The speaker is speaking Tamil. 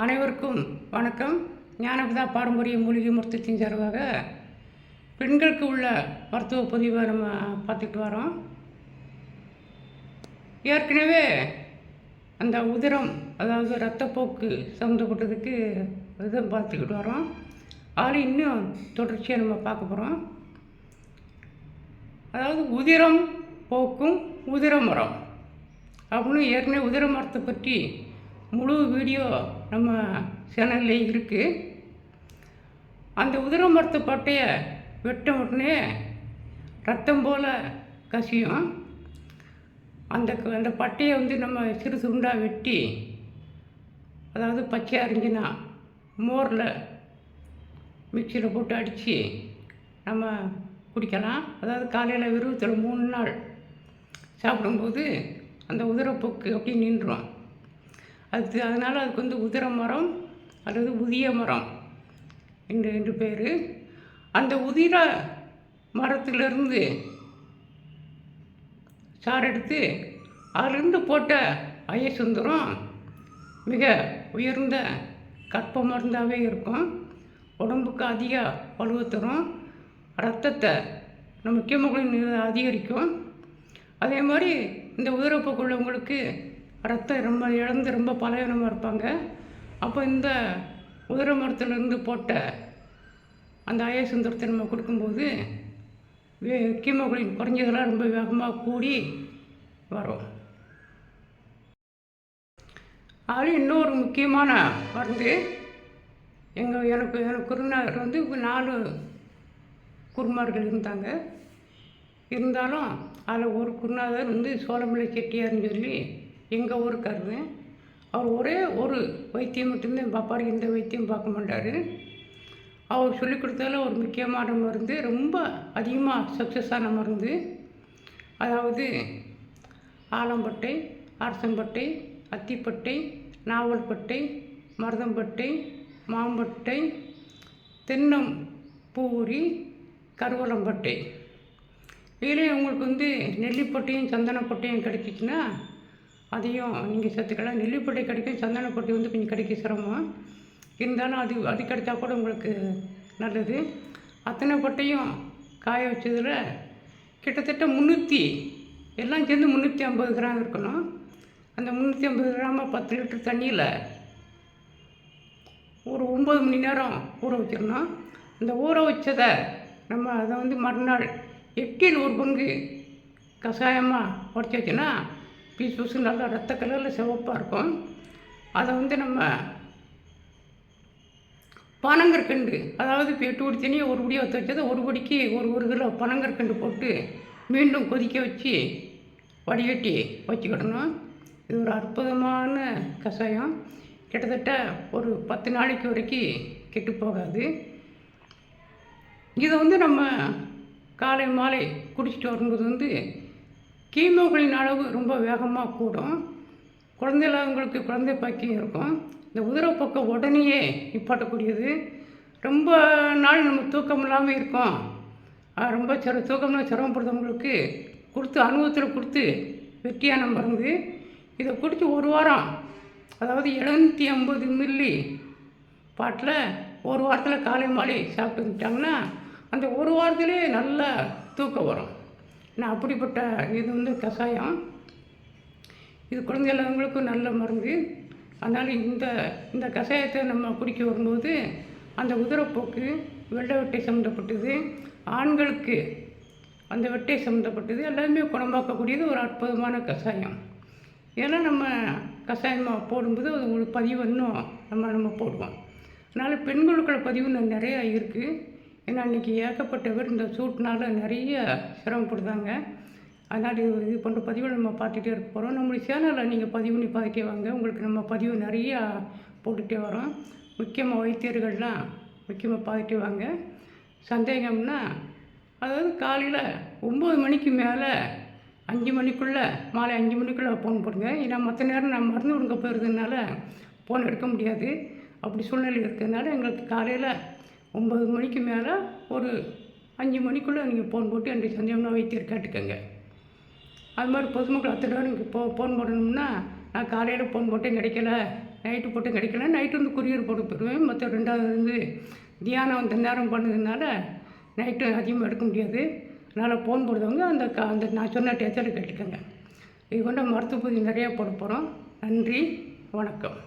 அனைவருக்கும் வணக்கம். ஞானபிதா பாரம்பரிய மூலிகை மருத்துவத்தின் சார்பாக பெண்களுக்கு உள்ள மருத்துவ பதிவை நம்ம பார்த்துட்டு வரோம். ஏற்கனவே அந்த உதிரம், அதாவது இரத்தப்போக்கு சம்மந்தப்பட்டதுக்கு இதை பார்த்துக்கிட்டு வரோம். அதில் இன்னும் தொடர்ச்சியாக நம்ம பார்க்க போகிறோம். அதாவது உதிரம் போக்கும் உதிர மரம் அப்படின்னு ஏற்கனவே உதிர மரத்தை பற்றி முழு வீடியோ நம்ம சேனல்லே இருக்குது. அந்த உதிர மரத்து பட்டையை வெட்ட உடனே ரத்தம் போல் கசியும். அந்த பட்டையை நம்ம சிறு சுருண்டாக வெட்டி, அதாவது பச்சையாக இருந்துச்சுன்னா மோரில் மிக்சியில் போட்டு அடித்து நம்ம குடிக்கலாம். அதாவது காலையில் விருவத்தில் 3 நாள் சாப்பிடும்போது அந்த உதிரப்போக்கு அப்படி நின்றுடும். அதனால் அதுக்கு உதிர மரம் அல்லது உதிய மரம் என்று பேர். அந்த உதிர மரத்திலிருந்து சாறு எடுத்து அதிலிருந்து போட்ட அயசுந்தரம் மிக உயர்ந்த கற்ப மருந்தாகவே இருக்கும். உடம்புக்கு அதிக வலுவை தரும். ரத்தத்தை நம்ம ஹீமோகுளோபின் அதிகரிக்கும். அதே மாதிரி இந்த உதிரப்போக்குள்ளவங்களுக்கு ரத்தம் ரொம்ப இழந்து ரொம்ப பலவீனமாக இருப்பாங்க. அப்போ இந்த உதிர மரத்துலேருந்து போட்ட அந்த அயசுந்தரத்தை நம்ம கொடுக்கும்போது ஹீமோகுளோபின் குறைஞ்சதெல்லாம் ரொம்ப வேகமாக கூடி வரும். அதில் இன்னொரு முக்கியமான மருந்து, எனக்கு குருநாதர் 4 குருமார்கள் இருந்தாங்க. இருந்தாலும் அதில் ஒரு குருநாதர் சோளமலை செட்டியார்னு சொல்லி எங்கள் ஊருக்காரரு. அவர் ஒரே ஒரு வைத்தியம் மட்டும்தான் பார்ப்பார், எந்த வைத்தியம் பார்க்க மாட்டார். அவர் சொல்லிக் கொடுத்தால ஒரு முக்கியமான மருந்து, ரொம்ப அதிகமாக சக்ஸஸ் ஆன மருந்து. அதாவது ஆலம்பட்டை, அரசம்பட்டை, அத்திப்பட்டை, நாவல்பட்டை, மருதம்பட்டை, மாம்பட்டை, தென்னம் பூரி, கருவலம்பட்டை. இதில் உங்களுக்கு நெல்லிப்பட்டையும் சந்தனப்பட்டையும் கிடைச்சிச்சின்னா அதையும் நீங்கள் சேர்த்துக்கலாம். நெல்லிப்பட்டை கிடைக்கும், சந்தனப்பட்டை கொஞ்சம் கிடைக்க சிரமம். இருந்தாலும் அது கிடைச்சா கூட உங்களுக்கு நல்லது. அத்தனை பட்டையும் காய வச்சதில் கிட்டத்தட்ட 300 எல்லாம் சேர்ந்து 350 கிராம் இருக்கணும். அந்த 350 கிராம 10 லிட்டர் தண்ணியில் ஒரு 9 மணி நேரம் ஊற வச்சிடணும். அந்த ஊற வச்சதை நம்ம அதை மறுநாள் 8ல் 1 பங்கு கஷாயமாக உடச்சி வச்சுன்னா பீஸ் நல்லா ரத்த கலரில் சிவப்பாக இருக்கும். அதை நம்ம பனங்கற்கண்டு, அதாவது இப்போ 8 படி தண்ணியை 1 படி வற்ற வச்சதை 1 படிக்கு 1 கிலோ பனங்கற்கண்டு போட்டு மீண்டும் கொதிக்க வச்சு வடிகட்டி வச்சுக்கிடணும். இது ஒரு அற்புதமான கஷாயம். கிட்டத்தட்ட ஒரு 10 நாளைக்கு வரைக்கும் கெட்டு போகாது. இதை நம்ம காலை மாலை குடிச்சிட்டு வரும்போது ஹீமோகுளோபின் அளவு ரொம்ப வேகமாக கூடும். குழந்தை இல்லாதவங்களுக்கு குழந்தை பாக்கியம் இருக்கும். இந்த உதிரப்போக்கை உடனேயே நிப்பாட்டக்கூடியது. ரொம்ப நாள் நம்ம தூக்கம் இல்லாமல் இருக்கோம், ரொம்ப தூக்கம்லாம் சிரமப்படுறவங்களுக்கு கொடுத்து அனுபவத்தில் கொடுத்து வெற்றியான மருந்து. இதை குடித்து 1 வாரம், அதாவது 750 மில்லி பாட்டில் 1 வாரத்தில் காலை மாலை சாப்பிட்டு வந்துட்டாங்கன்னா அந்த 1 வாரத்திலே நல்லா தூக்கம் வரும். நான் அப்படிப்பட்ட இது கஷாயம். இது குழந்தை இல்லாதவங்களுக்கும் நல்ல மருந்து. அதனால் இந்த கஷாயத்தை நம்ம குடிக்க வரும்போது அந்த உதிரப்போக்கு, வெள்ளை வெட்டை சம்மந்தப்பட்டது, ஆண்களுக்கு அந்த வெட்டை சம்மந்தப்பட்டது எல்லாமே குணமாக்கக்கூடியது ஒரு அற்புதமான கஷாயம். ஏன்னா நம்ம கஷாயமாக போடும்போது அது உங்களுக்கு பதிவு இன்னும் நம்ம போடுவோம். அதனால் பெண்களுக்குள்ள பதிவு நிறையா இருக்குது. ஏன்னா இன்றைக்கி ஏகப்பட்ட பேர் இந்த சூட்டினால நிறைய சிரமப்படுதாங்க. அதனால் இது போன்ற பதிவுகள் நம்ம பார்த்துட்டே இருக்க போகிறோம். நம்மளுடைய சேனலில் நீங்கள் பதிவு பண்ணி பார்த்துட்டே வாங்க. உங்களுக்கு நம்ம பதிவு நிறையா போட்டுகிட்டே வரோம். முக்கியமாக வைத்தியர்கள்லாம் முக்கியமாக பார்த்துட்டே வாங்க. சந்தேகம்னா அதாவது காலையில் 9 மணிக்கு மேலே 5 மணிக்குள்ளே, மாலை 5 மணிக்குள்ளே ஃபோன் போடுங்க. ஏன்னா மற்ற நேரம் நான் மருந்து கொடுக்க போயிருந்ததுனால ஃபோன் எடுக்க முடியாது. அப்படி சூழ்நிலை இருக்கிறதுனால எங்களுக்கு காலையில் 9 மணிக்கு மேலே ஒரு 5 மணிக்குள்ளே நீங்கள் ஃபோன் போட்டு என்னுடைய சந்தேகம்னா வைத்தியர் கேட்டுக்கோங்க. அது மாதிரி பொதுமக்கள் அத்தனை நீங்கள் ஃபோன் போடணும்னா நான் காலையில் ஃபோன் போட்டேன் கிடைக்கல நைட்டு போட்டு கிடைக்கல, நைட்டு வந்து கொரியர் போட்டு போயிடுவேன். மற்ற 2வது வந்து தியானம் அந்த நேரம் பண்ணதுனால நைட்டு அதிகமாக எடுக்க முடியாது. அதனால் ஃபோன் போடுறவங்க அந்த நான் சொன்ன டேத்தில் கேட்டுக்கோங்க. இது கொண்ட மருத்துவ பதிவு நிறையா போட போகிறோம். நன்றி, வணக்கம்.